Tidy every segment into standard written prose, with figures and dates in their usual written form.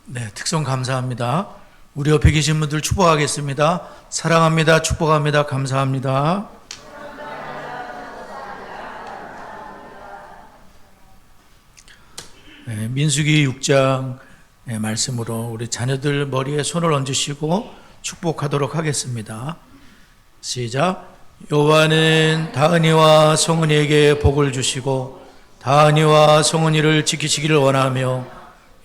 네, 특성 감사합니다. 우리 옆에 계신 분들 축복하겠습니다. 사랑합니다. 축복합니다. 감사합니다. 네, 민수기 6장 말씀으로 우리 자녀들 머리에 손을 얹으시고 축복하도록 하겠습니다. 시작. 여호와는 다은이와 성은이에게 복을 주시고 다은이와 성은이를 지키시기를 원하며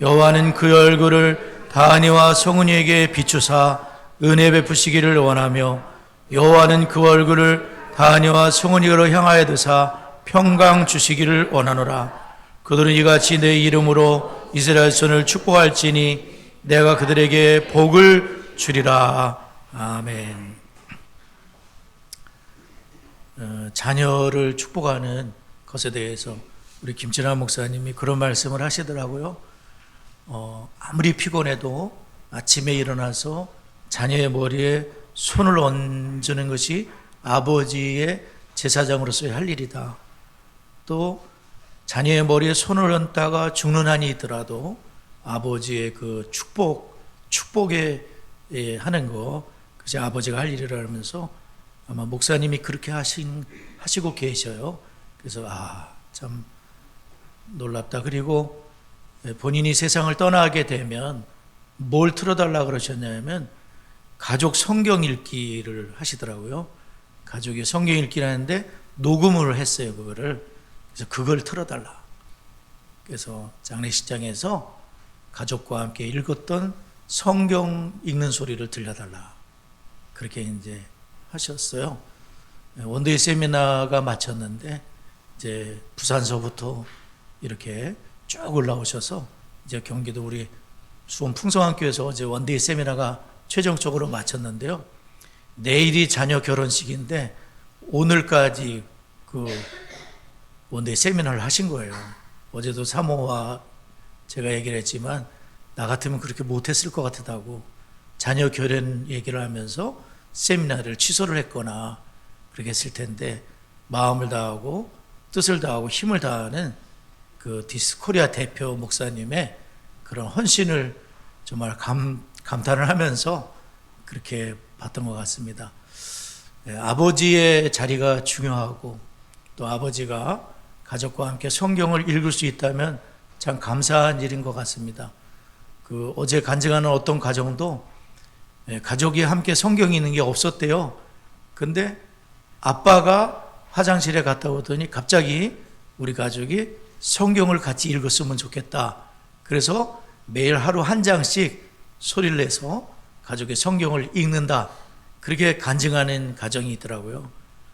여호와는 그 얼굴을 다은이와 성은이에게 비추사 은혜 베푸시기를 원하며 여호와는 그 얼굴을 다은이와 성은이로 향하여 드사 평강 주시기를 원하노라. 그들은 이같이 내 이름으로 이스라엘 손을 축복할지니 내가 그들에게 복을 주리라. 아멘. 자녀를 축복하는 것에 대해서 우리 김진아 목사님이 그런 말씀을 하시더라고요. 아무리 피곤해도 아침에 일어나서 자녀의 머리에 손을 얹는 것이 아버지의 제사장으로서의 할 일이다. 또 자녀의 머리에 손을 얹다가 죽는 한이 있더라도 아버지의 그 축복에 하는 거, 그것이 아버지가 할 일이라면서 아마 목사님이 그렇게 하시고 계셔요. 그래서 참 놀랍다. 그리고 본인이 세상을 떠나게 되면 뭘 틀어달라 그러셨냐면 가족 성경 읽기를 하시더라고요. 가족이 성경 읽기를 하는데 녹음을 했어요. 그래서 그걸 틀어달라. 그래서 장례식장에서 가족과 함께 읽었던 성경 읽는 소리를 들려달라. 그렇게 이제 하셨어요. 원데이 세미나가 마쳤는데 이제 부산서부터 이렇게 쭉 올라오셔서 이제 경기도 우리 수원 풍성한교회에서 어제 원데이 세미나가 최종적으로 마쳤는데요. 내일이 자녀 결혼식인데 오늘까지 그 원데이 세미나를 하신 거예요. 어제도 사모와 제가 얘기를 했지만 나 같으면 그렇게 못했을 것 같다고 자녀 결혼 얘기를 하면서 세미나를 취소를 했거나 그렇게 했을 텐데 마음을 다하고 뜻을 다하고 힘을 다하는 그 디스코리아 대표 목사님의 그런 헌신을 정말 감탄을 하면서 그렇게 봤던 것 같습니다. 아버지의 자리가 중요하고 또 아버지가 가족과 함께 성경을 읽을 수 있다면 참 감사한 일인 것 같습니다. 어제 간증하는 어떤 가정도 가족이 함께 성경이 있는 게 없었대요. 근데 아빠가 화장실에 갔다 오더니 갑자기 우리 가족이 성경을 같이 읽었으면 좋겠다. 그래서 매일 하루 한 장씩 소리를 내서 가족의 성경을 읽는다. 그렇게 간증하는 가정이 있더라고요.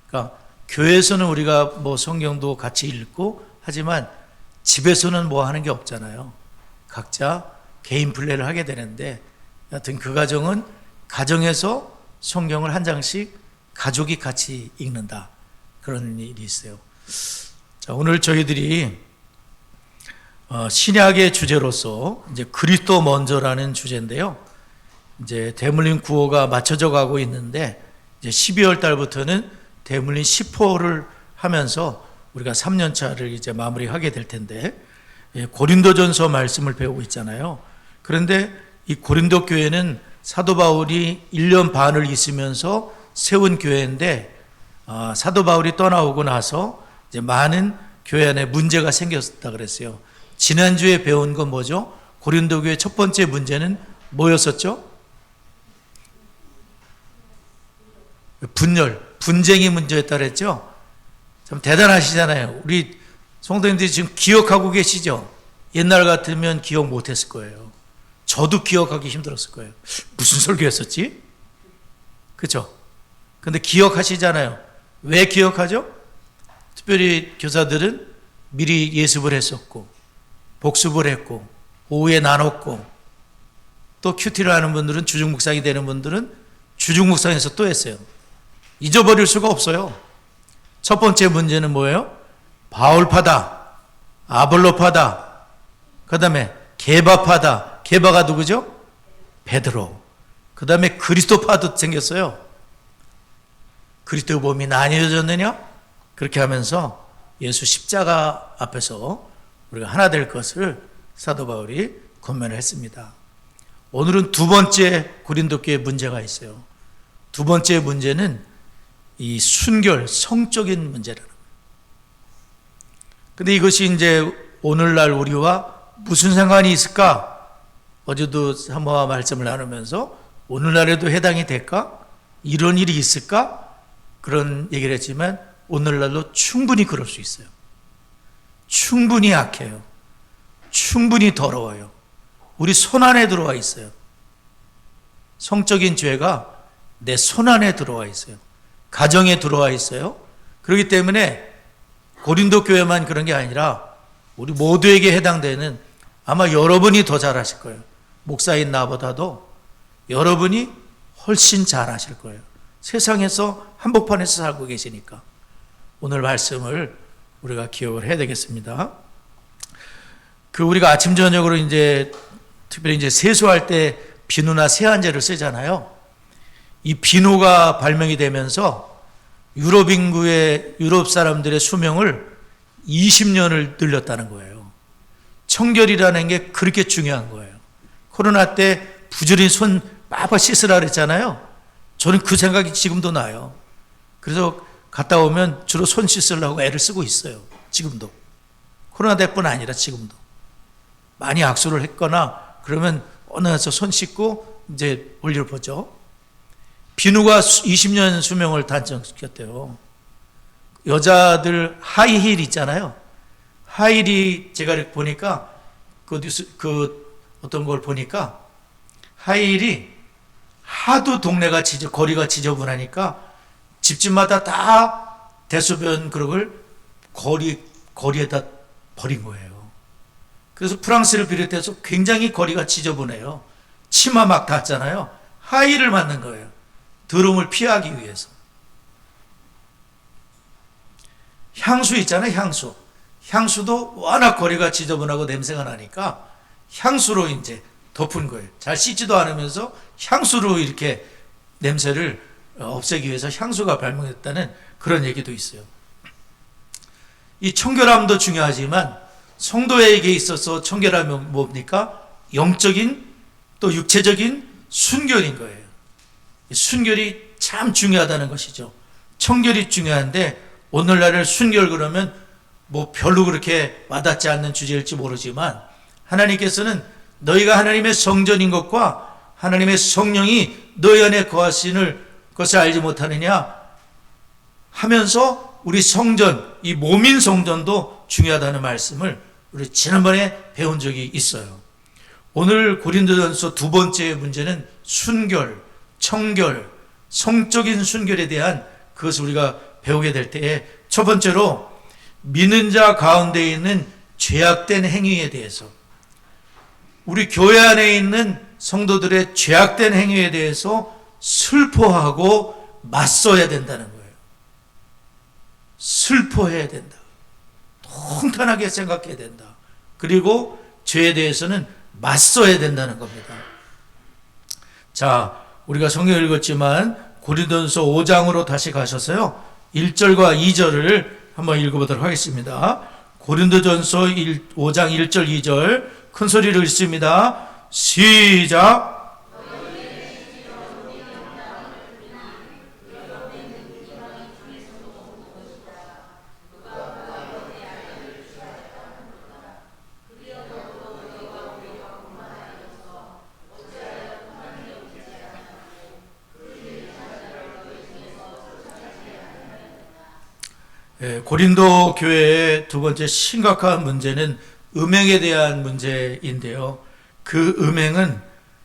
그러니까 교회에서는 우리가 뭐 성경도 같이 읽고 하지만 집에서는 뭐 하는 게 없잖아요. 각자 개인 플레이를 하게 되는데 여하튼 그 가정은 가정에서 성경을 한 장씩 가족이 같이 읽는다. 그런 일이 있어요. 자, 오늘 저희들이 신약의 주제로서 이제 그리스도 먼저라는 주제인데요. 이제 대물림 9호가 맞춰져 가고 있는데 이제 12월 달부터는 대물림 10호를 하면서 우리가 3년 차를 이제 마무리하게 될 텐데 고린도전서 말씀을 배우고 있잖아요. 그런데 이 고린도 교회는 사도 바울이 1년 반을 있으면서 세운 교회인데 사도 바울이 떠나오고 나서 이제 많은 교회 안에 문제가 생겼다 그랬어요. 지난주에 배운 건 뭐죠? 고린도 교회 첫 번째 문제는 뭐였었죠? 분쟁이 문제였다 그랬죠? 참 대단하시잖아요. 우리 성도님들이 지금 기억하고 계시죠? 옛날 같으면 기억 못했을 거예요. 저도 기억하기 힘들었을 거예요. 무슨 설교였었지? 그렇죠? 근데 기억하시잖아요. 왜 기억하죠? 특별히 교사들은 미리 예습을 했었고 복습을 했고 오후에 나눴고 또 큐티를 하는 분들은 주중묵상이 되는 분들은 주중묵상에서 또 했어요. 잊어버릴 수가 없어요. 첫 번째 문제는 뭐예요? 바울파다, 아볼로파다, 그 다음에 게바파다. 게바가 누구죠? 베드로. 그 다음에 그리스도파도 생겼어요. 그리스도의 몸이 나뉘어졌느냐? 그렇게 하면서 예수 십자가 앞에서 우리가 하나 될 것을 사도 바울이 권면을 했습니다. 오늘은 두 번째 고린도 교회 문제가 있어요. 두 번째 문제는 이 순결, 성적인 문제라는 거예요. 근데 이것이 이제 오늘날 우리와 무슨 상관이 있을까? 어제도 사모와 말씀을 나누면서 오늘날에도 해당이 될까? 이런 일이 있을까? 그런 얘기를 했지만 오늘날도 충분히 그럴 수 있어요. 충분히 악해요. 충분히 더러워요. 우리 손 안에 들어와 있어요. 성적인 죄가 내 손 안에 들어와 있어요. 가정에 들어와 있어요. 그렇기 때문에 고린도 교회만 그런 게 아니라 우리 모두에게 해당되는, 아마 여러분이 더 잘 아실 거예요. 목사인 나보다도 여러분이 훨씬 잘 아실 거예요. 세상에서 한복판에서 살고 계시니까. 오늘 말씀을 우리가 기억을 해야 되겠습니다. 우리가 아침 저녁으로 이제 특별히 이제 세수할 때 비누나 세안제를 쓰잖아요. 이 비누가 발명이 되면서 유럽 인구의, 유럽 사람들의 수명을 20년을 늘렸다는 거예요. 청결이라는 게 그렇게 중요한 거예요. 코로나 때 부지런히 손 빠빠 씻으라 그랬잖아요. 저는 그 생각이 지금도 나요. 그래서 갔다 오면 주로 손 씻으려고 애를 쓰고 있어요. 지금도. 코로나 때뿐 아니라 지금도. 많이 악수를 했거나 그러면 어느 날서 손 씻고 이제 볼일을 보죠. 비누가 20년 수명을 단정시켰대요. 여자들 하이힐 있잖아요. 하이힐이 제가 이렇게 보니까 어떤 걸 보니까 하이힐이 하도 동네가 거리가 지저분하니까 집집마다 다 대소변 그릇을 거리에다 버린 거예요. 그래서 프랑스를 비롯해서 굉장히 거리가 지저분해요. 치마 막 닿잖아요. 하이힐을 만든 거예요. 더러움을 피하기 위해서. 향수 있잖아요, 향수. 향수도 워낙 거리가 지저분하고 냄새가 나니까 향수로 이제 덮은 거예요. 잘 씻지도 않으면서 향수로 이렇게 냄새를 없애기 위해서 향수가 발명됐다는 그런 얘기도 있어요. 이 청결함도 중요하지만 성도에게 있어서 청결함은 뭡니까? 영적인 또 육체적인 순결인 거예요. 순결이 참 중요하다는 것이죠. 청결이 중요한데 오늘날을 순결 그러면 뭐 별로 그렇게 와닿지 않는 주제일지 모르지만 하나님께서는 너희가 하나님의 성전인 것과 하나님의 성령이 너희 안에 거하시는 것을 알지 못하느냐 하면서 우리 성전, 이 몸인 성전도 중요하다는 말씀을 우리 지난번에 배운 적이 있어요. 오늘 고린도전서 두 번째 문제는 순결, 청결, 성적인 순결에 대한 그것을 우리가 배우게 될 때에 첫 번째로 믿는 자 가운데 있는 죄악된 행위에 대해서, 우리 교회 안에 있는 성도들의 죄악된 행위에 대해서 슬퍼하고 맞서야 된다는 거예요. 슬퍼해야 된다. 통탄하게 생각해야 된다. 그리고 죄에 대해서는 맞서야 된다는 겁니다. 자, 우리가 성경 읽었지만 고린도전서 5장으로 다시 가셔서요. 1절과 2절을 한번 읽어보도록 하겠습니다. 고린도전서 5장 1절 2절 큰 소리로 읽습니다. 시작. 고린도 교회의 두 번째 심각한 문제는 음행에 대한 문제인데요. 그 음행은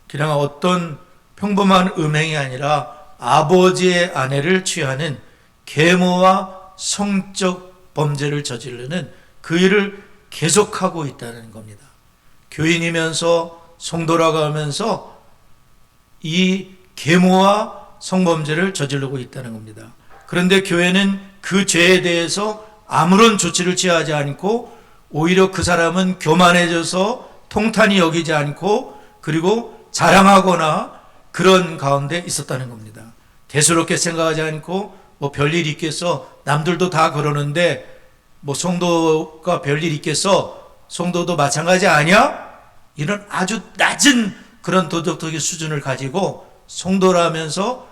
그냥 어떤 평범한 음행이 아니라 아버지의 아내를 취하는 계모와 성적 범죄를 저지르는 그 일을 계속하고 있다는 겁니다. 교인이면서 성도라고 하면서 이 계모와 성범죄를 저지르고 있다는 겁니다. 그런데 교회는 그 죄에 대해서 아무런 조치를 취하지 않고 오히려 그 사람은 교만해져서 통탄히 여기지 않고 그리고 자랑하거나 그런 가운데 있었다는 겁니다. 대수롭게 생각하지 않고 뭐 별일 있겠어, 남들도 다 그러는데 뭐 성도가 별일 있겠어, 성도도 마찬가지 아니야? 이런 아주 낮은 그런 도덕적인 수준을 가지고 성도라면서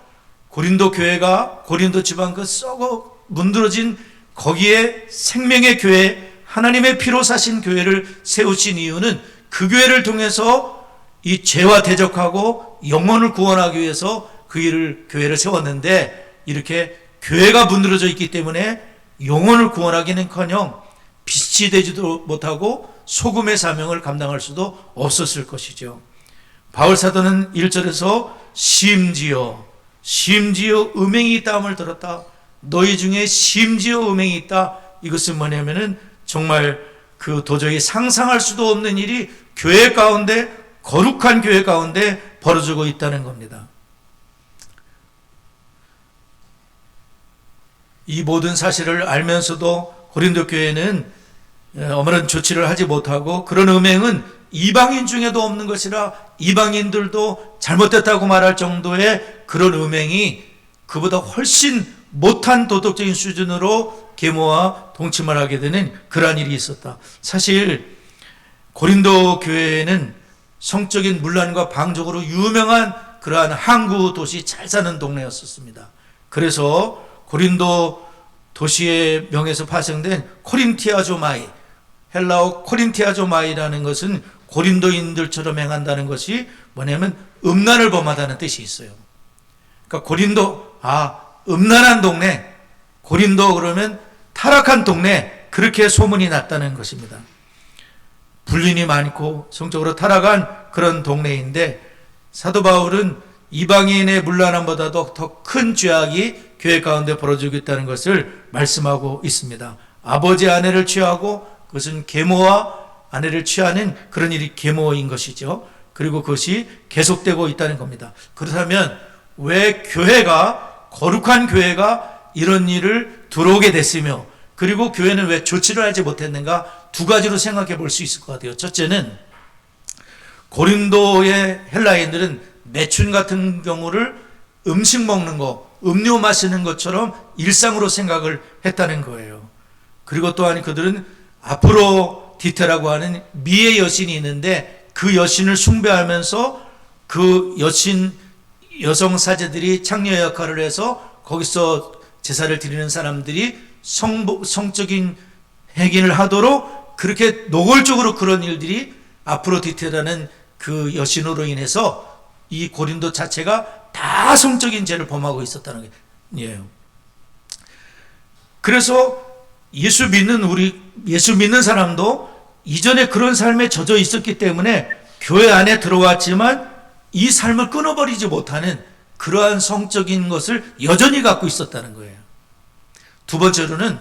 고린도 교회가 고린도 지방 그 썩어 문드러진 거기에 생명의 교회, 하나님의 피로 사신 교회를 세우신 이유는 그 교회를 통해서 이 죄와 대적하고 영혼을 구원하기 위해서 그 교회를 세웠는데, 이렇게 교회가 문드러져 있기 때문에 영혼을 구원하기는커녕 빛이 되지도 못하고 소금의 사명을 감당할 수도 없었을 것이죠. 바울 사도는 1절에서 심지어 음행이 있다함을 들었다. 너희 중에 심지어 음행이 있다. 이것은 뭐냐면은 정말 그 도저히 상상할 수도 없는 일이 교회 가운데, 거룩한 교회 가운데 벌어지고 있다는 겁니다. 이 모든 사실을 알면서도 고린도 교회는 아무런 조치를 하지 못하고, 그런 음행은 이방인 중에도 없는 것이라 이방인들도 잘못됐다고 말할 정도의 그런 음행이 그보다 훨씬 못한 도덕적인 수준으로 계모와 동침을 하게 되는 그러한 일이 있었다. 사실 고린도 교회는 성적인 문란과 방적으로 유명한 그러한 항구 도시, 잘 사는 동네였었습니다. 그래서 고린도 도시의 명에서 파생된 코린티아조마이, 헬라어 코린티아조마이라는 것은 고린도인들처럼 행한다는 것이 뭐냐면 음란을 범하다는 뜻이 있어요. 그러니까 고린도, 음란한 동네, 고린도 그러면 타락한 동네, 그렇게 소문이 났다는 것입니다. 불륜이 많고 성적으로 타락한 그런 동네인데, 사도 바울은 이방인의 문란함보다도 더 큰 죄악이 교회 가운데 벌어지고 있다는 것을 말씀하고 있습니다. 아버지 아내를 취하고, 그것은 계모와 아내를 취하는 그런 일이 계모인 것이죠. 그리고 그것이 계속되고 있다는 겁니다. 그렇다면 왜 교회가, 거룩한 교회가 이런 일을 들어오게 됐으며, 그리고 교회는 왜 조치를 하지 못했는가? 두 가지로 생각해 볼 수 있을 것 같아요. 첫째는 고린도의 헬라인들은 매춘 같은 경우를 음식 먹는 거, 음료 마시는 것처럼 일상으로 생각을 했다는 거예요. 그리고 또한 그들은 아프로디테라고 하는 미의 여신이 있는데, 그 여신을 숭배하면서 그 여성 사제들이 창녀 역할을 해서 거기서 제사를 드리는 사람들이 성적인 행위를 하도록 그렇게 노골적으로 그런 일들이 아프로디테라는 그 여신으로 인해서 이 고린도 자체가 다 성적인 죄를 범하고 있었다는 거예요. 그래서 예수 믿는 사람도 이전에 그런 삶에 젖어 있었기 때문에 교회 안에 들어왔지만 이 삶을 끊어버리지 못하는 그러한 성적인 것을 여전히 갖고 있었다는 거예요. 두 번째로는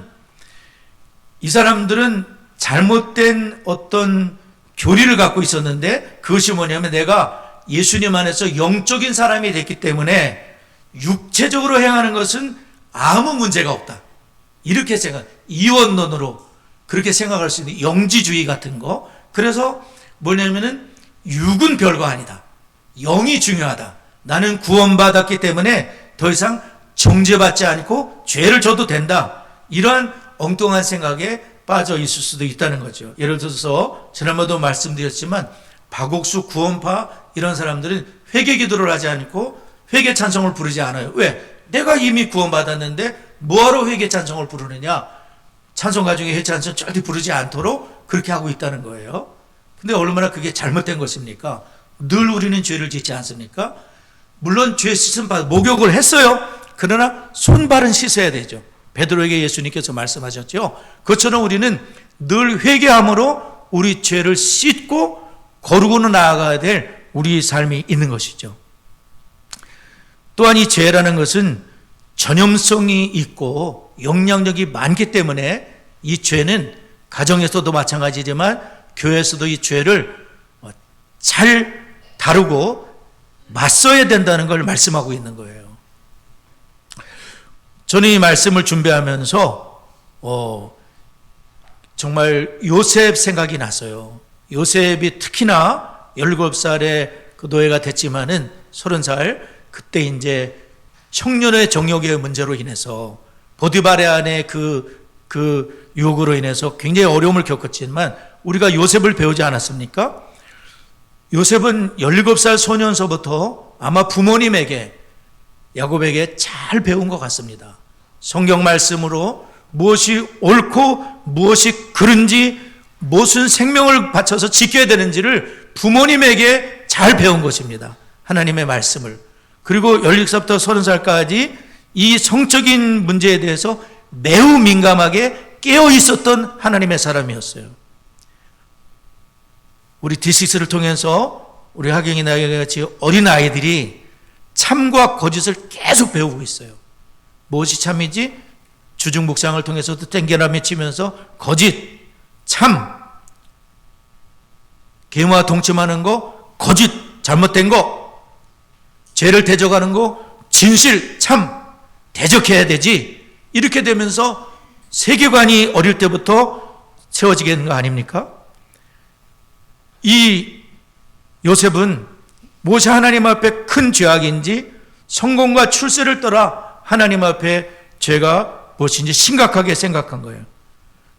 이 사람들은 잘못된 어떤 교리를 갖고 있었는데, 그것이 뭐냐면 내가 예수님 안에서 영적인 사람이 됐기 때문에 육체적으로 행하는 것은 아무 문제가 없다. 이렇게 이원론으로 그렇게 생각할 수 있는 영지주의 같은 거. 그래서 뭐냐면은 육은 별거 아니다. 영이 중요하다. 나는 구원받았기 때문에 더 이상 정죄받지 않고 죄를 져도 된다. 이러한 엉뚱한 생각에 빠져 있을 수도 있다는 거죠. 예를 들어서 지난번에도 말씀드렸지만 박옥수 구원파 이런 사람들은 회개 기도를 하지 않고 회개 찬송을 부르지 않아요. 왜? 내가 이미 구원받았는데 뭐하러 회개 찬송을 부르느냐? 찬송 가중에 회개 찬송 절대 부르지 않도록 그렇게 하고 있다는 거예요. 근데 얼마나 그게 잘못된 것입니까? 늘 우리는 죄를 짓지 않습니까? 물론 죄 씻음 받아 목욕을 했어요. 그러나 손발은 씻어야 되죠. 베드로에게 예수님께서 말씀하셨죠. 그것처럼 우리는 늘 회개함으로 우리 죄를 씻고 거룩으로 나아가야 될 우리 삶이 있는 것이죠. 또한 이 죄라는 것은 전염성이 있고 영향력이 많기 때문에 이 죄는 가정에서도 마찬가지지만 교회에서도 이 죄를 잘 다루고 맞서야 된다는 걸 말씀하고 있는 거예요. 저는 이 말씀을 준비하면서 정말 요셉 생각이 났어요. 요셉이 특히나 17살에 그 노예가 됐지만은 30살 그때 이제 청년의 정욕의 문제로 인해서 보디발의 안에 그 유혹으로 인해서 굉장히 어려움을 겪었지만 우리가 요셉을 배우지 않았습니까? 요셉은 17살 소년서부터 아마 부모님에게, 야곱에게 잘 배운 것 같습니다. 성경 말씀으로 무엇이 옳고 무엇이 그른지, 무슨 생명을 바쳐서 지켜야 되는지를 부모님에게 잘 배운 것입니다. 하나님의 말씀을. 그리고 16살부터 30살까지 이 성적인 문제에 대해서 매우 민감하게 깨어 있었던 하나님의 사람이었어요. 우리 D6를 통해서 우리 하경이 나에게 같이 어린 아이들이 참과 거짓을 계속 배우고 있어요. 무엇이 참이지? 주중 묵상을 통해서도 땡겨라며 치면서 거짓, 참, 계무와 동침하는 거, 거짓, 잘못된 거, 죄를 대적하는 거, 진실, 참, 대적해야 되지. 이렇게 되면서 세계관이 어릴 때부터 세워지게 되는 거 아닙니까? 이 요셉은 무엇이 하나님 앞에 큰 죄악인지, 성공과 출세를 떠나 하나님 앞에 죄가 무엇인지 심각하게 생각한 거예요.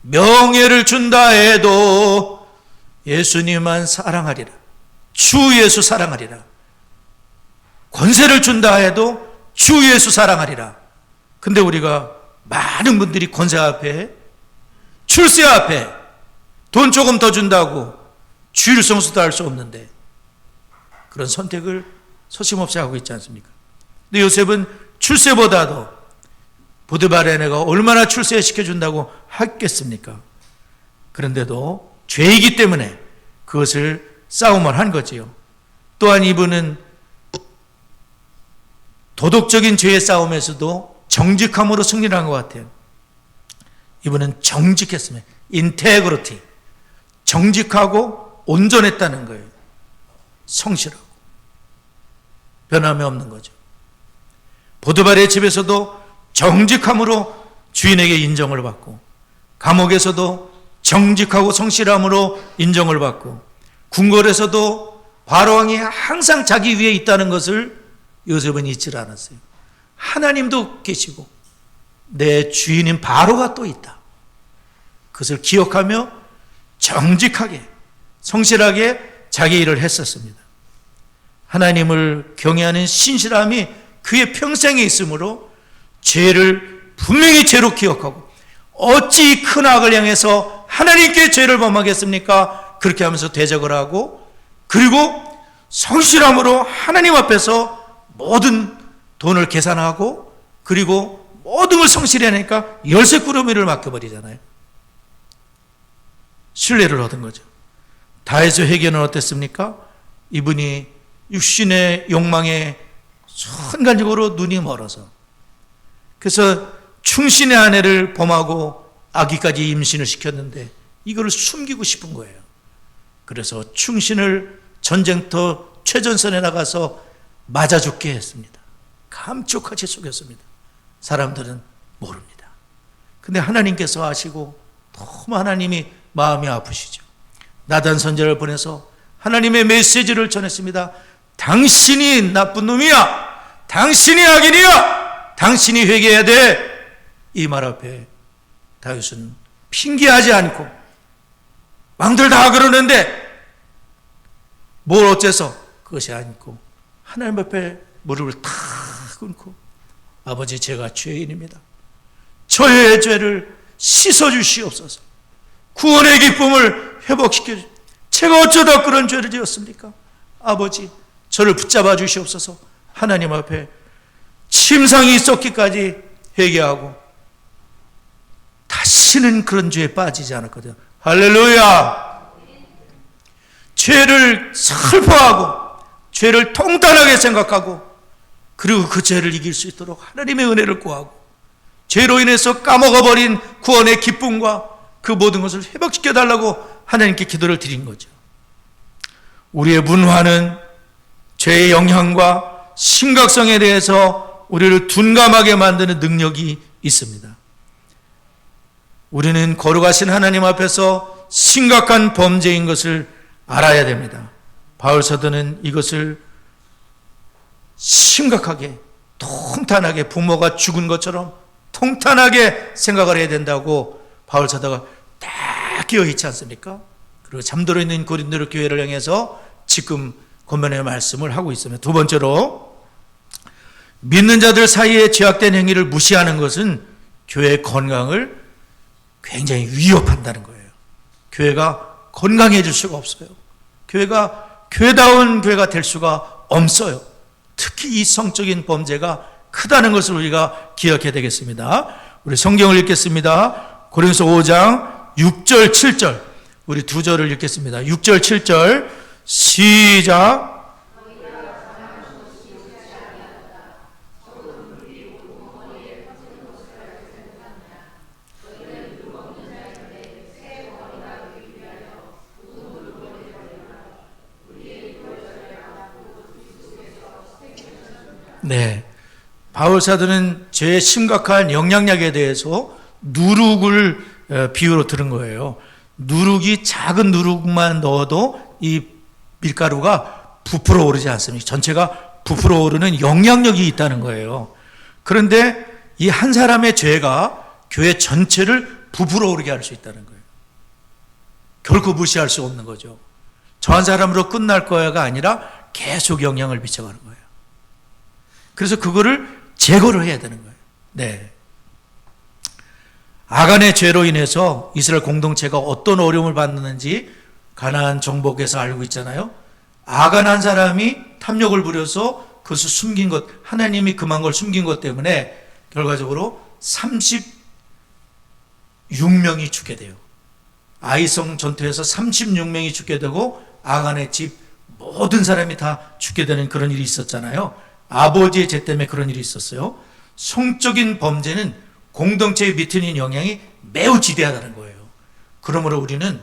명예를 준다 해도 예수님만 사랑하리라. 주 예수 사랑하리라. 권세를 준다 해도 주 예수 사랑하리라. 근데 우리가 많은 분들이 권세 앞에, 출세 앞에 돈 조금 더 준다고 주일 성수도 할 수 없는데 그런 선택을 서심없이 하고 있지 않습니까? 근데 요셉은 출세보다도 보드발의 아내가 얼마나 출세시켜준다고 하겠습니까? 그런데도 죄이기 때문에 그것을 싸움을 한 거지요. 또한 이분은 도덕적인 죄의 싸움에서도 정직함으로 승리를 한 것 같아요. 이분은 정직했습니다. 인테그리티. 정직하고 온전했다는 거예요. 성실하고. 변함이 없는 거죠. 보드발의 집에서도 정직함으로 주인에게 인정을 받고, 감옥에서도 정직하고 성실함으로 인정을 받고, 궁궐에서도 바로왕이 항상 자기 위에 있다는 것을 요셉은 잊지 않았어요. 하나님도 계시고 내 주인인 바로가 또 있다. 그것을 기억하며 정직하게 성실하게 자기 일을 했었습니다. 하나님을 경외하는 신실함이 그의 평생에 있으므로 죄를 분명히 죄로 기억하고, 어찌 큰 악을 향해서 하나님께 죄를 범하겠습니까? 그렇게 하면서 대적을 하고, 그리고 성실함으로 하나님 앞에서 모든 돈을 계산하고, 그리고 모든 걸 성실히 하니까 열쇠꾸러미를 맡겨버리잖아요. 신뢰를 얻은 거죠. 다윗의 회개는 어땠습니까? 이분이 육신의 욕망에 순간적으로 눈이 멀어서, 그래서 충신의 아내를 범하고 아기까지 임신을 시켰는데 이거를 숨기고 싶은 거예요. 그래서 충신을 전쟁터 최전선에 나가서 맞아 죽게 했습니다. 감쪽같이 속였습니다. 사람들은 모릅니다. 근데 하나님께서 아시고 너무 하나님이 마음이 아프시죠. 나단 선지자를 보내서 하나님의 메시지를 전했습니다. 당신이 나쁜 놈이야. 당신이 악인이야. 당신이 회개해야 돼. 이 말 앞에 다윗은 핑계하지 않고, 왕들 다 그러는데 뭘 어째서, 그것이 아니고 하나님 앞에 무릎을 탁 꿇고, 아버지 제가 죄인입니다. 저의 죄를 씻어주시옵소서. 구원의 기쁨을 회복시켜 주시옵소서. 제가 어쩌다 그런 죄를 지었습니까? 아버지 저를 붙잡아 주시옵소서. 하나님 앞에 침상이 썩기까지 회개하고 다시는 그런 죄에 빠지지 않았거든요. 할렐루야. 죄를 슬퍼하고 죄를 통탄하게 생각하고, 그리고 그 죄를 이길 수 있도록 하나님의 은혜를 구하고, 죄로 인해서 까먹어버린 구원의 기쁨과 그 모든 것을 회복시켜달라고 하나님께 기도를 드린 거죠. 우리의 문화는 죄의 영향과 심각성에 대해서 우리를 둔감하게 만드는 능력이 있습니다. 우리는 거룩하신 하나님 앞에서 심각한 범죄인 것을 알아야 됩니다. 바울 사도는 이것을 심각하게, 통탄하게, 부모가 죽은 것처럼 통탄하게 생각을 해야 된다고 바울 사도가 딱 끼어 있지 않습니까? 그리고 잠들어 있는 고린도 교회를 향해서 지금 권면의 말씀을 하고 있습니다. 두 번째로, 믿는 자들 사이에 죄악된 행위를 무시하는 것은 교회의 건강을 굉장히 위협한다는 거예요. 교회가 건강해질 수가 없어요. 교회가 교회다운 교회가 될 수가 없어요. 특히 이 성적인 범죄가 크다는 것을 우리가 기억해야 되겠습니다. 우리 성경을 읽겠습니다. 고린도서 5장 6절 7절, 우리 두 절을 읽겠습니다. 6절 7절 시작. 네, 바울 사도는 죄의 심각한 영향력에 대해서 누룩을 비유로 들은 거예요. 누룩이, 작은 누룩만 넣어도 이 밀가루가 부풀어 오르지 않습니까? 전체가 부풀어 오르는 영향력이 있다는 거예요. 그런데 이 한 사람의 죄가 교회 전체를 부풀어 오르게 할 수 있다는 거예요. 결코 무시할 수 없는 거죠. 저 한 사람으로 끝날 거야가 아니라 계속 영향을 미쳐가는 거예요. 그래서 그거를 제거를 해야 되는 거예요. 네. 아간의 죄로 인해서 이스라엘 공동체가 어떤 어려움을 받는지 가나안 정복에서 알고 있잖아요. 아간 한 사람이 탐욕을 부려서 그것을 숨긴 것, 하나님이 금한 걸 숨긴 것 때문에 결과적으로 36명이 죽게 돼요. 아이성 전투에서 36명이 죽게 되고 아간의 집 모든 사람이 다 죽게 되는 그런 일이 있었잖아요. 아버지의 죄 때문에 그런 일이 있었어요. 성적인 범죄는 공동체에 미치는 영향이 매우 지대하다는 거예요. 그러므로 우리는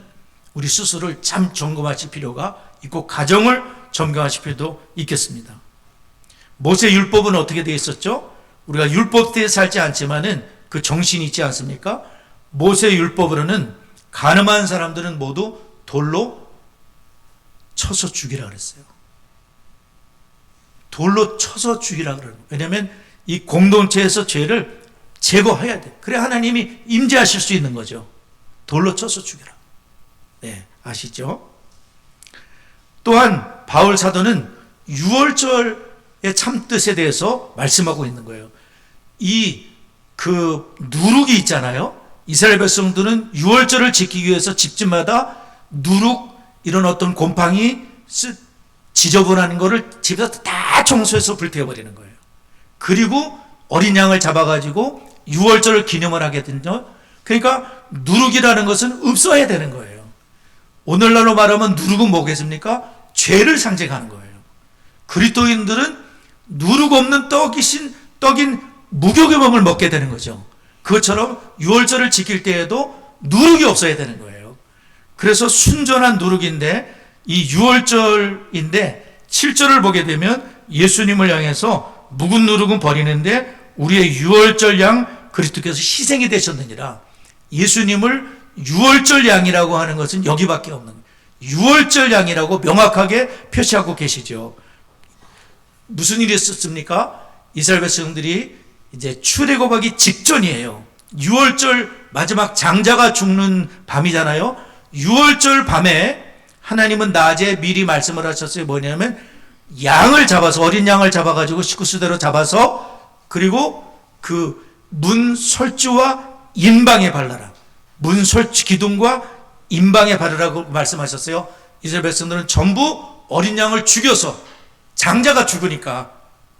우리 스스로를 참 점검하실 필요가 있고 가정을 점검하실 필요도 있겠습니다. 모세 율법은 어떻게 되어 있었죠? 우리가 율법대에 살지 않지만은 그 정신이 있지 않습니까? 모세 율법으로는 가늠한 사람들은 모두 돌로 쳐서 죽이라 그랬어요. 돌로 쳐서 죽이라 그러는 거예요. 왜냐하면 이 공동체에서 죄를 제거해야 돼. 그래 하나님이 임재하실 수 있는 거죠. 돌로 쳐서 죽이라. 네, 아시죠? 또한 바울 사도는 유월절의 참뜻에 대해서 말씀하고 있는 거예요. 그 누룩이 있잖아요. 이스라엘 백성들은 유월절을 지키기 위해서 집집마다 누룩, 이런 어떤 곰팡이, 지저분한 거를 집에서 다 청소해서 불태워버리는 거예요. 그리고 어린 양을 잡아가지고 유월절을 기념을 하게 된죠. 그러니까 누룩이라는 것은 없어야 되는 거예요. 오늘날로 말하면 누룩은 뭐겠습니까? 죄를 상징하는 거예요. 그리스도인들은 누룩 없는 떡인 무교의 몸을 먹게 되는 거죠. 그것처럼 유월절을 지킬 때에도 누룩이 없어야 되는 거예요. 그래서 순전한 누룩인데 이 유월절인데 7절을 보게 되면 예수님을 향해서 묵은 누룩은 버리는데 우리의 유월절 양 그리스도께서 희생이 되셨느니라. 예수님을 유월절 양이라고 하는 것은 여기밖에 없는 거예요. 유월절 양이라고 명확하게 표시하고 계시죠. 무슨 일이 있었습니까? 이스라엘 백성들이 이제 출애굽하기 직전이에요. 유월절 마지막 장자가 죽는 밤이잖아요. 유월절 밤에 하나님은 낮에 미리 말씀을 하셨어요. 뭐냐면 양을 잡아서, 어린 양을 잡아가지고 식구수대로 잡아서, 그리고 그 문 설주와 인방에 발라라. 문 설주 기둥과 인방에 바르라고 말씀하셨어요. 이스라엘 백성들은 전부 어린 양을 죽여서, 장자가 죽으니까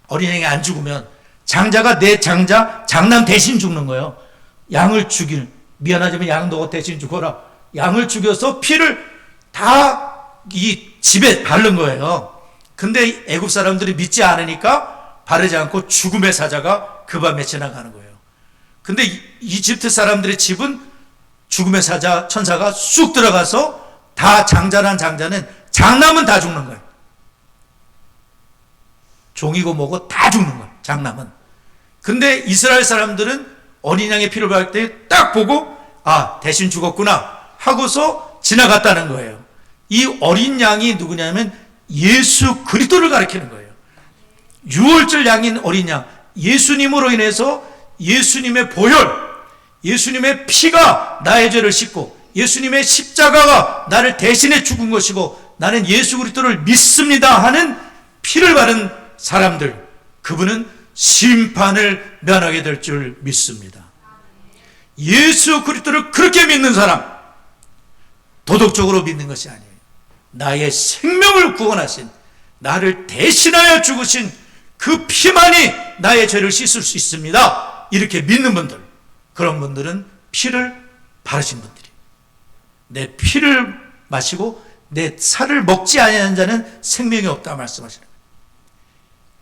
어린 양이 안 죽으면 장자가 내 장남 대신 죽는 거예요. 양을 미안하지만 양 너 대신 죽어라. 양을 죽여서 피를 다 이 집에 바른 거예요. 근데 애굽 사람들이 믿지 않으니까 바르지 않고 죽음의 사자가 그 밤에 지나가는 거예요. 근데 이집트 사람들의 집은 죽음의 천사가 쑥 들어가서 다 장자는 장남은 다 죽는 거예요. 종이고 뭐고 다 죽는 거예요. 장남은. 근데 이스라엘 사람들은 어린 양의 피를 바를 때 딱 보고 대신 죽었구나 하고서 지나갔다는 거예요. 이 어린 양이 누구냐면 예수 그리스도를 가리키는 거예요. 유월절 양인 어린 양, 예수님으로 인해서 예수님의 보혈, 예수님의 피가 나의 죄를 씻고 예수님의 십자가가 나를 대신해 죽은 것이고 나는 예수 그리스도를 믿습니다 하는 피를 바른 사람들, 그분은 심판을 면하게 될 줄 믿습니다. 예수 그리스도를 그렇게 믿는 사람, 도덕적으로 믿는 것이 아니에요. 나의 생명을 구원하신, 나를 대신하여 죽으신 그 피만이 나의 죄를 씻을 수 있습니다. 이렇게 믿는 분들, 그런 분들은 피를 바르신 분들이, 내 피를 마시고 내 살을 먹지 아니하는 자는 생명이 없다 말씀하시는 거예요.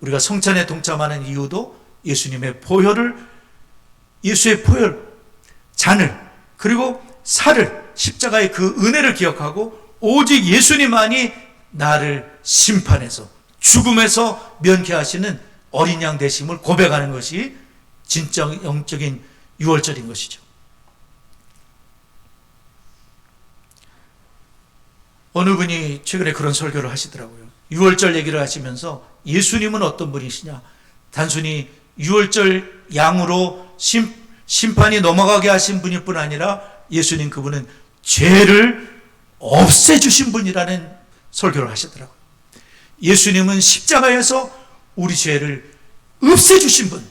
우리가 성찬에 동참하는 이유도 예수님의 보혈을, 예수의 보혈, 잔을, 그리고 살을, 십자가의 그 은혜를 기억하고 오직 예수님만이 나를 심판해서 죽음에서 면케하시는 어린 양 되심을 고백하는 것이 진짜 영적인 유월절인 것이죠. 어느 분이 최근에 그런 설교를 하시더라고요. 유월절 얘기를 하시면서 예수님은 어떤 분이시냐, 단순히 유월절 양으로 심판이 넘어가게 하신 분일 뿐 아니라 예수님, 그분은 죄를 없애주신 분이라는 설교를 하시더라고요. 예수님은 십자가에서 우리 죄를 없애주신 분,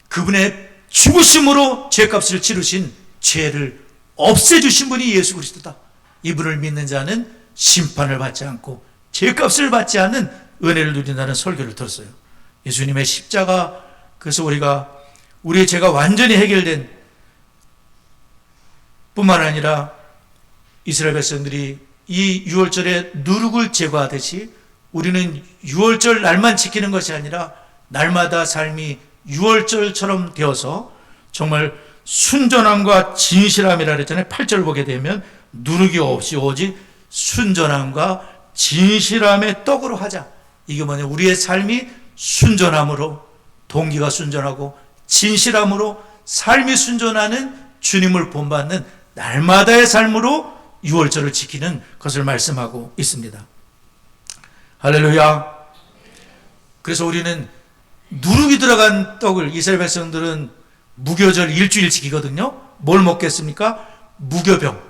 그분의 죽으심으로 죄값을 치르신, 죄를 없애주신 분이 예수 그리스도다. 이분을 믿는 자는 심판을 받지 않고 죄값을 받지 않는 은혜를 누린다는 설교를 들었어요. 예수님의 십자가, 그래서 우리의 죄가 완전히 해결된 뿐만 아니라 이스라엘 백성들이 이 유월절에 누룩을 제거하듯이 우리는 유월절 날만 지키는 것이 아니라 날마다 삶이 유월절처럼 되어서 정말 순전함과 진실함이라 그랬잖아요. 8절 보게 되면 누룩이 없이 오직 순전함과 진실함의 떡으로 하자. 이게 뭐냐, 우리의 삶이 순전함으로, 동기가 순전하고 진실함으로 삶이 순전하는 주님을 본받는 날마다의 삶으로 유월절을 지키는 것을 말씀하고 있습니다. 할렐루야. 그래서 우리는 누룩이 들어간 떡을, 이스라엘 백성들은 무교절 일주일 지키거든요. 뭘 먹겠습니까? 무교병,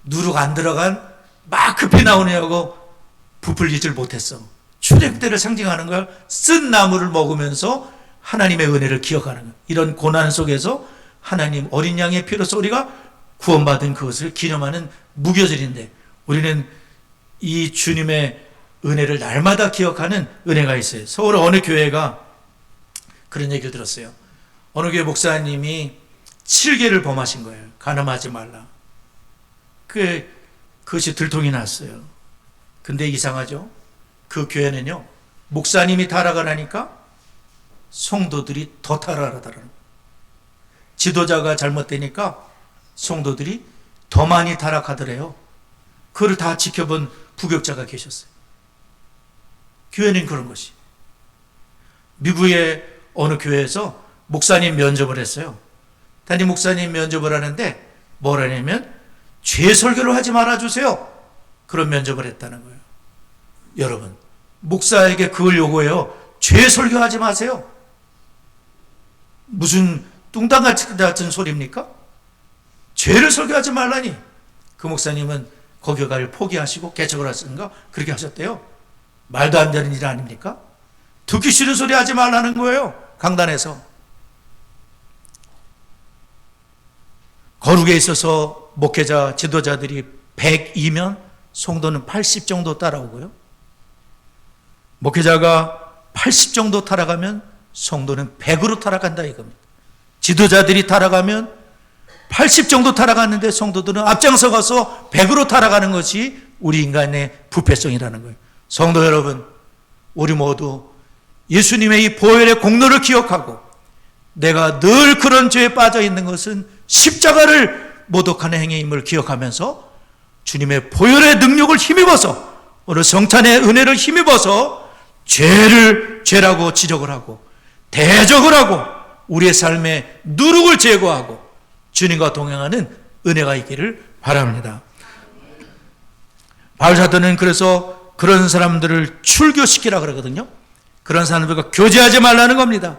누룩 안 들어간 막 급히 나오냐고 부풀리질 못했어. 출애굽 때를 상징하는 걸, 쓴 나무를 먹으면서 하나님의 은혜를 기억하는 것. 이런 고난 속에서 하나님 어린 양의 피로서 우리가 구원받은 그것을 기념하는 무교절인데, 우리는 이 주님의 은혜를 날마다 기억하는 은혜가 있어요. 서울 어느 교회가 그런 얘기를 들었어요. 어느 교회 목사님이 7계를 범하신 거예요. 간음하지 말라. 그것이 들통이 났어요. 근데 이상하죠? 그 교회는요, 목사님이 타락을 하니까 성도들이 더 타락하더라고요. 지도자가 잘못되니까 성도들이 더 많이 타락하더래요. 그걸 다 지켜본 부교육자가 계셨어요. 교회는 그런 것이. 미국의 어느 교회에서 목사님 면접을 했어요. 담임 목사님 면접을 하는데 뭘 하냐면 죄 설교를 하지 말아주세요. 그런 면접을 했다는 거예요. 여러분, 목사에게 그걸 요구해요. 죄 설교하지 마세요. 무슨 뚱땅같이 같은 소리입니까? 죄를 설교하지 말라니. 그 목사님은 거기 가를 포기하시고 개척을 하시는가 그렇게 하셨대요. 말도 안 되는 일 아닙니까? 듣기 싫은 소리 하지 말라는 거예요. 강단에서. 거룩에 있어서 목회자, 지도자들이 100이면 성도는 80 정도 따라오고요. 목회자가 80 정도 타락하면 성도는 100으로 타락한다 이겁니다. 지도자들이 타락하면 80 정도 타락하는데 성도들은 앞장서 가서 100으로 타락하는 것이 우리 인간의 부패성이라는 거예요. 성도 여러분, 우리 모두 예수님의 이 보혈의 공로를 기억하고 내가 늘 그런 죄에 빠져 있는 것은 십자가를 모독하는 행위임을 기억하면서 주님의 보혈의 능력을 힘입어서 오늘 성찬의 은혜를 힘입어서 죄를 죄라고 지적을 하고 대적을 하고 우리의 삶에 누룩을 제거하고 주님과 동행하는 은혜가 있기를 바랍니다. 바울 사도는 그래서 그런 사람들을 출교시키라 그러거든요. 그런 사람들과 교제하지 말라는 겁니다.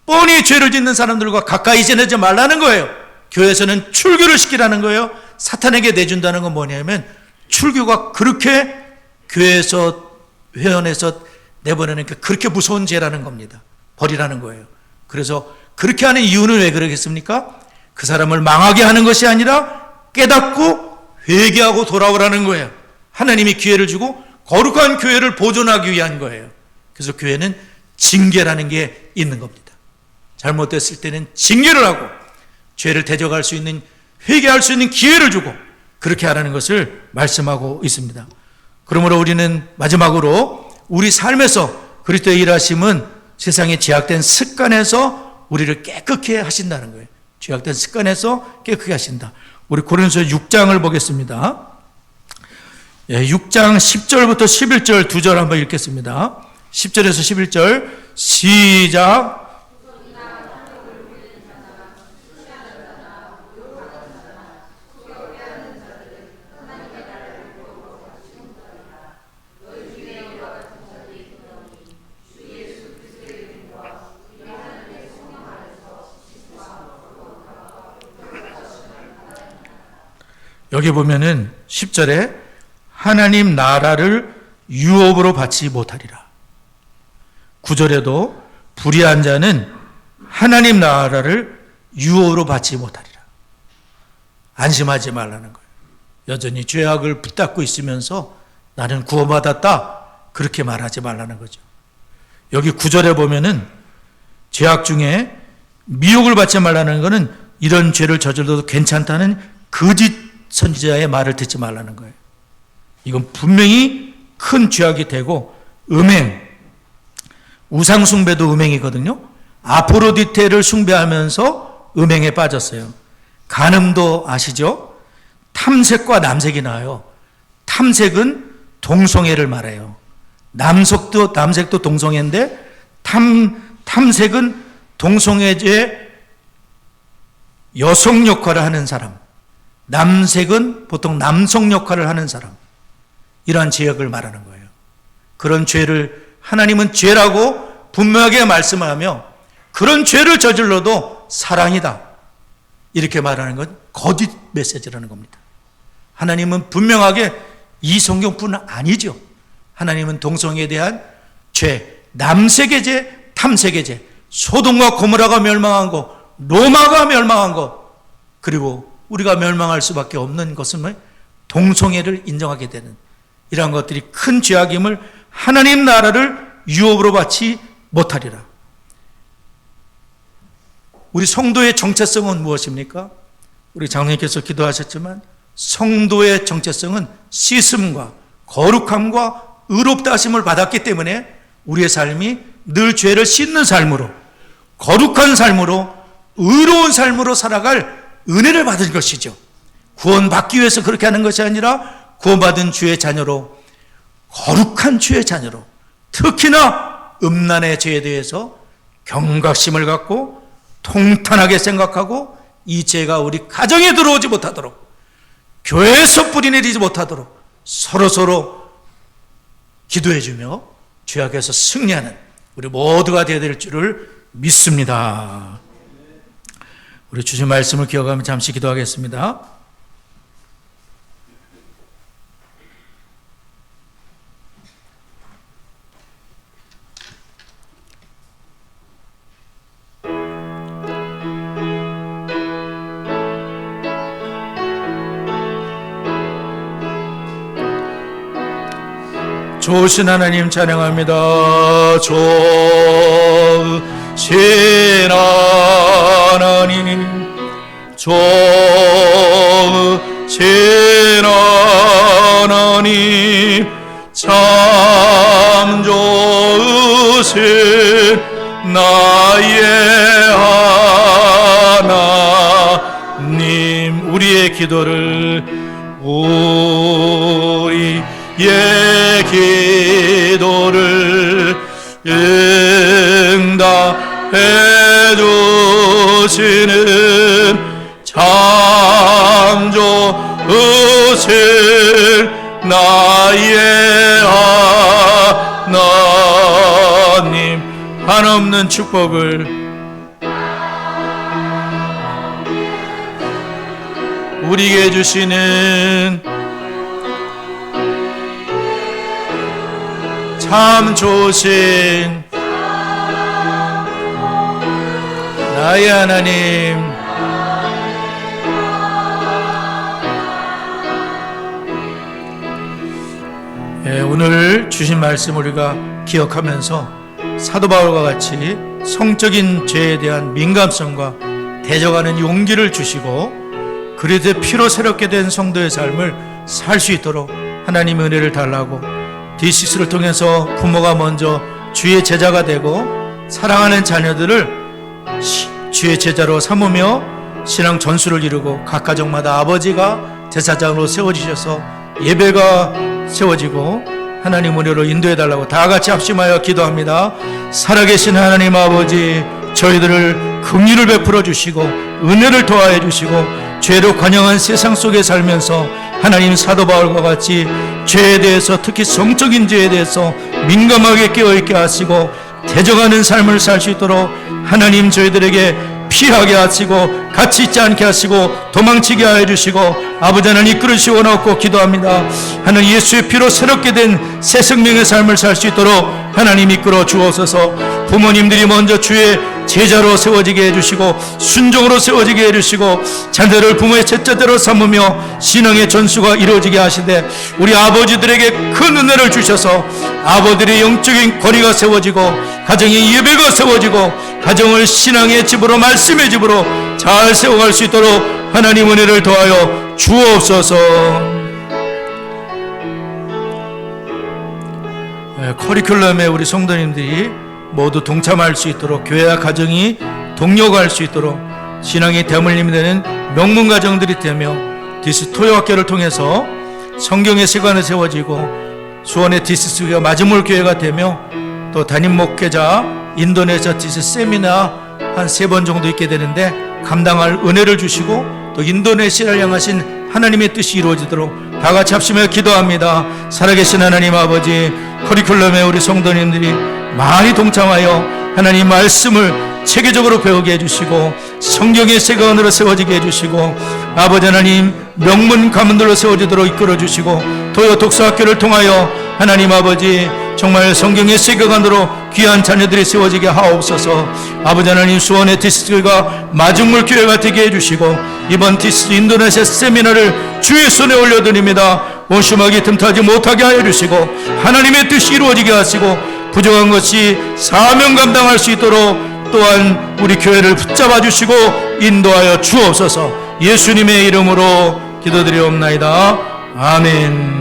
뻔히 죄를 짓는 사람들과 가까이 지내지 말라는 거예요. 교회에서는 출교를 시키라는 거예요. 사탄에게 내준다는 건 뭐냐면 출교가 그렇게 교회에서 회원에서 내보내니까 그렇게 무서운 죄라는 겁니다. 벌이라는 거예요. 그래서 그렇게 하는 이유는 왜 그러겠습니까? 그 사람을 망하게 하는 것이 아니라 깨닫고 회개하고 돌아오라는 거예요. 하나님이 기회를 주고 거룩한 교회를 보존하기 위한 거예요. 그래서 교회는 징계라는 게 있는 겁니다. 잘못됐을 때는 징계를 하고 죄를 대적할 수 있는, 회개할 수 있는 기회를 주고 그렇게 하라는 것을 말씀하고 있습니다. 그러므로 우리는 마지막으로 우리 삶에서 그리스도의 일하심은 세상의 죄악된 습관에서 우리를 깨끗게 하신다는 거예요. 죄악된 습관에서 깨끗게 하신다. 우리 고린도서 6장을 보겠습니다. 6장 10절부터 11절 두 절 한번 읽겠습니다. 10절에서 11절 시작. 여기 보면은 10절에 하나님 나라를 유업으로 받지 못하리라. 9절에도 불의한 자는 하나님 나라를 유업으로 받지 못하리라. 안심하지 말라는 거예요. 여전히 죄악을 붙잡고 있으면서 나는 구원받았다 그렇게 말하지 말라는 거죠. 여기 9절에 보면은 죄악 중에 미혹을 받지 말라는 것은 이런 죄를 저질러도 괜찮다는 거짓 선지자의 말을 듣지 말라는 거예요. 이건 분명히 큰 죄악이 되고 음행, 우상 숭배도 음행이거든요. 아프로디테를 숭배하면서 음행에 빠졌어요. 간음도 아시죠? 탐색과 남색이 나와요. 탐색은 동성애를 말해요. 남색도 동성애인데 탐색은 동성애죄 여성 역할을 하는 사람, 남색은 보통 남성 역할을 하는 사람, 이러한 죄악을 말하는 거예요. 그런 죄를 하나님은 죄라고 분명하게 말씀하며 그런 죄를 저질러도 사랑이다 이렇게 말하는 건 거짓 메시지라는 겁니다. 하나님은 분명하게 이 성경뿐 아니죠. 하나님은 동성애에 대한 죄, 남색의 죄, 탐색의 죄, 소돔과 고모라가 멸망한 것, 로마가 멸망한 것, 그리고 우리가 멸망할 수밖에 없는 것은 동성애를 인정하게 되는 이러한 것들이 큰 죄악임을 하나님 나라를 유업으로 받지 못하리라. 우리 성도의 정체성은 무엇입니까? 우리 장로님께서 기도하셨지만 성도의 정체성은 씻음과 거룩함과 의롭다 하심을 받았기 때문에 우리의 삶이 늘 죄를 씻는 삶으로, 거룩한 삶으로, 의로운 삶으로 살아갈 은혜를 받은 것이죠. 구원받기 위해서 그렇게 하는 것이 아니라 구원받은 주의 자녀로, 거룩한 주의 자녀로, 특히나 음란의 죄에 대해서 경각심을 갖고 통탄하게 생각하고 이 죄가 우리 가정에 들어오지 못하도록, 교회에서 뿌리내리지 못하도록 서로서로 기도해주며 죄악에서 승리하는 우리 모두가 되어야 될 줄을 믿습니다. 우리 주신 말씀을 기억하며 잠시 기도하겠습니다. 좋으신 하나님 찬양합니다. 좋으신 하나님, 좋으신 하나님, 참 좋으신 나의 하나님, 우리의 기도를 응답해 주시는 참 좋으신 나의 하나님, 한없는 축복을 우리에게 주시는 참 좋으신 나의 하나님, 오늘 주신 말씀 우리가 기억하면서 사도 바울과 같이 성적인 죄에 대한 민감성과 대적하는 용기를 주시고 그리스도의 피로 새롭게 된 성도의 삶을 살 수 있도록 하나님의 은혜를 달라고, 디시스를 통해서 부모가 먼저 주의 제자가 되고 사랑하는 자녀들을 주의 제자로 삼으며 신앙 전수를 이루고 각 가정마다 아버지가 제사장으로 세워지셔서 예배가 세워지고 하나님 은혜로 인도해달라고 다 같이 합심하여 기도합니다. 살아계신 하나님 아버지, 저희들을 긍휼을 베풀어 주시고 은혜를 더하여 주시고 죄로 관영한 세상 속에 살면서 하나님 사도 바울과 같이 죄에 대해서, 특히 성적인 죄에 대해서 민감하게 깨어있게 하시고 대적하는 삶을 살 수 있도록 하나님 저희들에게 피하게 하시고 같이 있지 않게 하시고 도망치게 하여 주시고 아버지 하나님 이끌으시고 원하옵고 기도합니다. 하나님 예수의 피로 새롭게 된 새 생명의 삶을 살 수 있도록 하나님 이끌어 주옵소서. 부모님들이 먼저 주의 제자로 세워지게 해주시고 순종으로 세워지게 해주시고 자녀를 부모의 제자대로 삼으며 신앙의 전수가 이루어지게 하시되 우리 아버지들에게 큰 은혜를 주셔서 아버들의 영적인 거리가 세워지고 가정의 예배가 세워지고 가정을 신앙의 집으로, 말씀의 집으로 잘 세워갈 수 있도록 하나님 은혜를 더하여 주옵소서. 커리큘럼에 우리 성도님들이 모두 동참할 수 있도록, 교회와 가정이 동력할 수 있도록 신앙이 대물림이 되는 명문 가정들이 되며 디스 토요학교를 통해서 성경의 세관을 세워지고 수원의 디스스가 마지막 교회가 되며 또 담임 목회자 인도네시아 디스 세미나 한 3번 정도 있게 되는데 감당할 은혜를 주시고 또 인도네시아를 향하신 하나님의 뜻이 이루어지도록 다 같이 합심해 기도합니다. 살아계신 하나님 아버지, 커리큘럼에 우리 성도님들이 많이 동참하여 하나님 말씀을 체계적으로 배우게 해주시고 성경의 세관으로 세워지게 해주시고 아버지 하나님 명문 가문들로 세워지도록 이끌어주시고 도요 독서학교를 통하여 하나님 아버지 정말 성경의 세계관으로 귀한 자녀들이 세워지게 하옵소서. 아버지 하나님 수원의 디스트가 마중물 교회가 되게 해주시고 이번 디스트 인도네시아 세미나를 주의 손에 올려드립니다. 원수막이 틈타지 못하게 하여 주시고 하나님의 뜻이 이루어지게 하시고 부족한 것이 사명 감당할 수 있도록 또한 우리 교회를 붙잡아 주시고 인도하여 주옵소서. 예수님의 이름으로 기도드리옵나이다. 아멘.